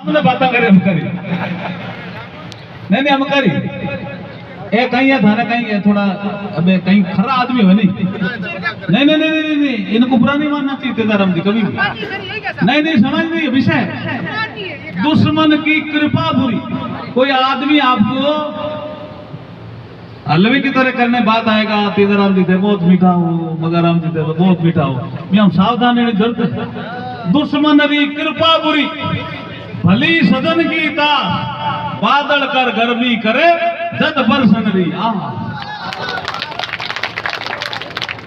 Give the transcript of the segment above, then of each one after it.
हमने बात करे हम करी नहीं हम करी ए कहीं है थाना कहीं है थोड़ा अबे कहीं खरा आदमी हो नहीं इनको बुरा नहीं मानना चाहिए तेजाराम जी कभी नहीं समझ नहीं विषय दुश्मन की कृपा बुरी कोई आदमी आपको हलवे की तरह करने बात आएगा तेजाराम जी थे बहुत मीठा हो मगाराम जी थे बहुत मीठा हो मैं हम सावधान रहने जरूरत दुश्मन की कृपा बुरी भली सदन की दास बादल कर गर्मी करे जद बरसन रही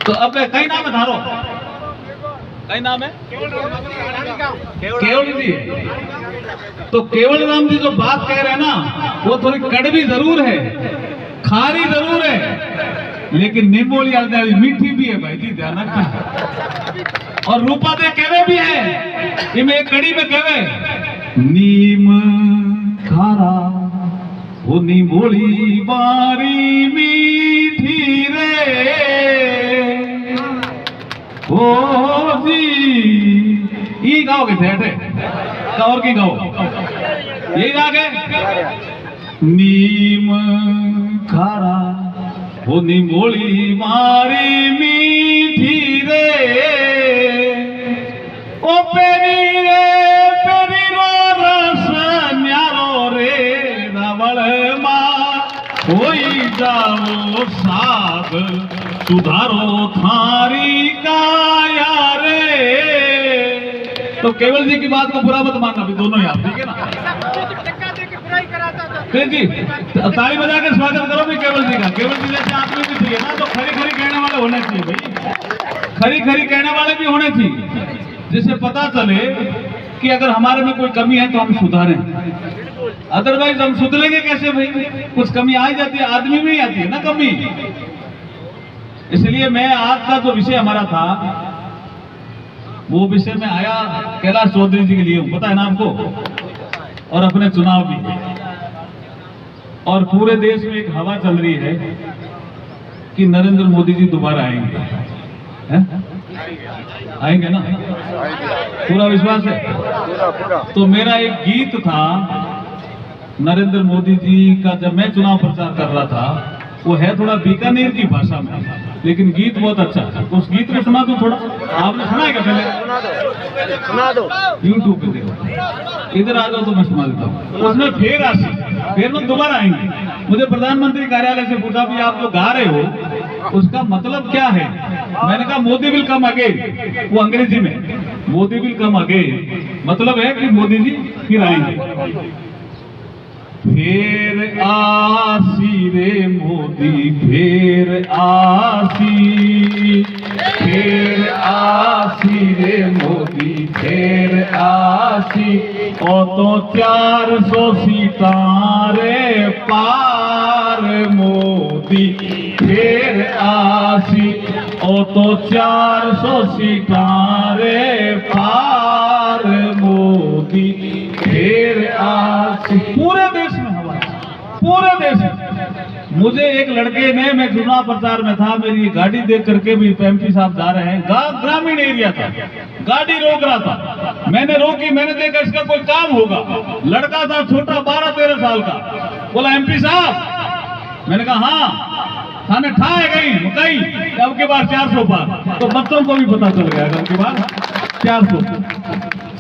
तो अब कई नाम है धारो कई नाम है केवल जी तो केवल राम जी जो बात कह रहे हैं ना वो थोड़ी कड़वी जरूर है खारी जरूर है लेकिन निम्बोली मीठी भी है भाई जी ध्यान रखना और रूपा दे कहवे भी है ये एक कड़ी में कहवे नीम खारा वो निम्बोली बारी मीठी रे ओ जी ये गाओगे ठेठे और की गाओ यही राग है नीम खारा वो निम्बोली मारी मीठी रे ओ पेरी रे पेरी रो रस न्यारो रे रावण मां होई जाओ साग सुधारो थारी काया रे तो केवल जी की बात को बुरा मत मानना भी दोनों ही आप ठीक है ना फिर जी ताली बजा के स्वागत करो भी केवल जी का केवल जी जैसे आदमी भी चाहिए ना तो खरी खरी कहने वाले होने चाहिए भाई खरी खरी कहने वाले भी होने चाहिए जिससे पता चले कि अगर हमारे में कोई कमी है तो हम सुधारें अदरवाइज हम सुधरेंगे कैसे भाई कुछ कमी आ ही जाती है आदमी में ही आती है ना कमी इसलिए मैं आज का जो विषय हमारा था वो विषय में आया कैलाश चौधरी जी के लिए पता है ना हमको और अपने चुनाव भी है और पूरे देश में एक हवा चल रही है कि नरेंद्र मोदी जी दोबारा आएंगे आएंगे ना पूरा विश्वास है तो मेरा एक गीत था नरेंद्र मोदी जी का जब मैं चुनाव प्रचार कर रहा था वो है थोड़ा बीकानेर की भाषा में लेकिन गीत बहुत अच्छा है उस गीत को सुना दो थोड़ा आपने सुना है क्या पहले सुना दो यूट्यूब पे देखो इधर आ जाओ तो मैं सुना देता हूँ उसमें फिर लोग दोबारा आएंगे मुझे प्रधानमंत्री कार्यालय से पूछा भी आप जो गा रहे हो उसका मतलब क्या है मैंने कहा मोदी विल कम अगेन वो अंग्रेजी में मोदी विल कम अगेन मतलब है कि मोदी जी फिर आएंगे फिर आसी रे मोदी फिर आसी रे मोदी फिर आसी ओ तो 400 सितारे पार मोदी फिर आसी ओ तो 400 सितारे पार मोदी फिर आसी पूरे देश में हवा पूरे देश में मुझे एक लड़के ने मैं चुनाव प्रचार में था मेरी गाड़ी देख करके भी एमपी साहब जा रहे हैं ग्रामीण एरिया था गाड़ी रोक रहा था मैंने रोकी मैंने देखा इसका कोई काम होगा लड़का था छोटा 12-13 साल का बोला एमपी साहब मैंने कहा हाँ थाने ठा है कहीं अब के बाद 400 पार तो बच्चों को भी पता चल गया अब के बाद 400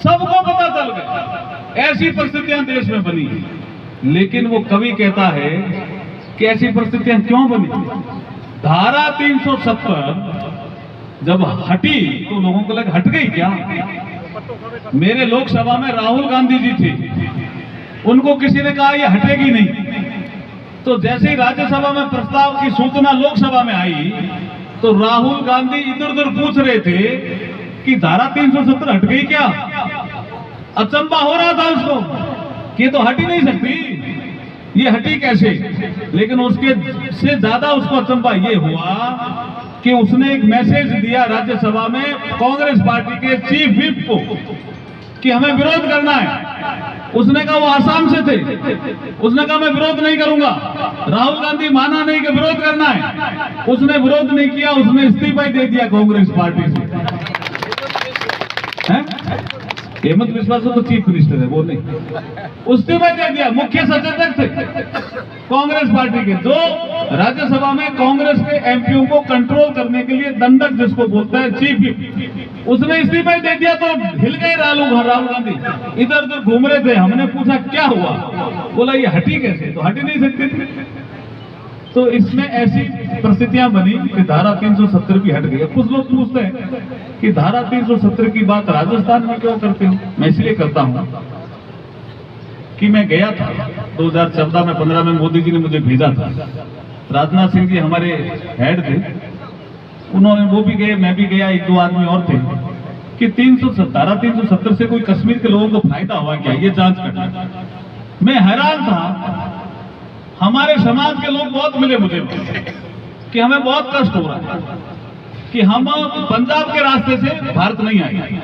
सबको पता चल गया ऐसी परिस्थितियां देश में बनी लेकिन वो कवि कहता है कि ऐसी परिस्थितियां क्यों बनी धारा 370 जब हटी तो लोगों को लगा हट गई क्या मेरे लोकसभा में राहुल गांधी जी थे उनको किसी ने कहा ये हटेगी नहीं तो जैसे ही राज्यसभा में प्रस्ताव की सूचना लोकसभा में आई तो राहुल गांधी इधर उधर पूछ रहे थे कि धारा 370 हट गई क्या अचंबा हो रहा था उसको कि तो हट ही नहीं सकती ये हटी कैसे लेकिन उसके से ज्यादा उसको अचंबा ये हुआ कि उसने एक मैसेज दिया राज्यसभा में कांग्रेस पार्टी के चीफ व्हिप को कि हमें विरोध करना है उसने कहा वो आसाम से थे उसने कहा मैं विरोध नहीं करूंगा राहुल गांधी माना नहीं कि विरोध करना है उसने विरोध नहीं किया उसने इस्तीफा ही दे दिया कांग्रेस पार्टी से हेमंत बिस्वा तो चीफ मिनिस्टर है, वो नहीं। इस्तीफा दे दिया। मुख्य सचेतक थे कांग्रेस पार्टी के, जो राज्यसभा में कांग्रेस के एमपीओ को कंट्रोल करने के लिए दंडक जिसको बोलता है चीफ व्हिप, उसने इस्तीफा दे दिया। तो हिल गए राहुल गांधी, इधर उधर घूम रहे थे। हमने पूछा क्या हुआ, बोला ये हटी कैसे, तो हट ही नहीं सकती थी। तो इसमें ऐसी परिस्थितियां बनी कि धारा 370 भी हट गई। कुछ लोग पूछते हैं कि धारा 370 की बात राजस्थान में क्यों करते हो। मैं इसलिए करता हूं कि मैं गया था 2014 में 15 में, मोदी जी ने मुझे भेजा था। राजनाथ सिंह जी हमारे हेड थे, उन्होंने, वो भी गए, मैं भी गया, एक दो आदमी और थे, कि धारा 370 से कोई कश्मीर के लोगों को फायदा हुआ क्या, ये जांच करना। मैं हैरान था। हमारे समाज के लोग बहुत मिले मुझे कि हमें बहुत कष्ट हो रहा है कि हम पंजाब के रास्ते से भारत नहीं आए,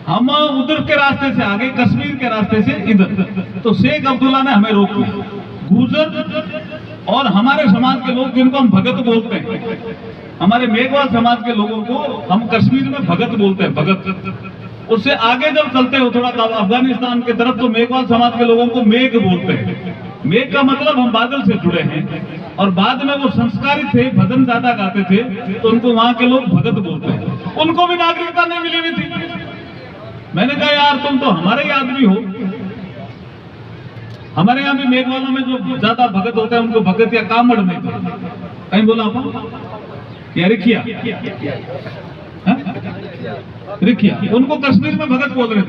हम उधर के रास्ते से आगे, कश्मीर के रास्ते से इधर। तो शेख अब्दुल्ला ने हमें रोक लिया। गुर्जर और हमारे समाज के लोग जिनको हम भगत बोलते हैं, हमारे मेघवाल समाज के लोगों को हम कश्मीर में भगत बोलते हैं, भगत। उससे आगे जब चलते हो थोड़ा अफगानिस्तान की तरफ, तो मेघवाल समाज के लोगों को मेघ बोलते हैं। मेघ का मतलब हम बादल से जुड़े हैं। और बाद में वो संस्कारित थे, भजन ज्यादा गाते थे, तो उनको वहां के लोग भगत बोलते हैं। उनको भी नागरिकता नहीं मिली हुई थी। मैंने कहा यार तुम तो हमारे ही आदमी हो। हमारे यहाँ भी मेघवालों में जो ज्यादा भगत होते हैं उनको भगत या कामड़ नहीं थे। कहीं बोला आप या रिखिया, रिखिया, उनको कश्मीर में भगत बोल रहे थे।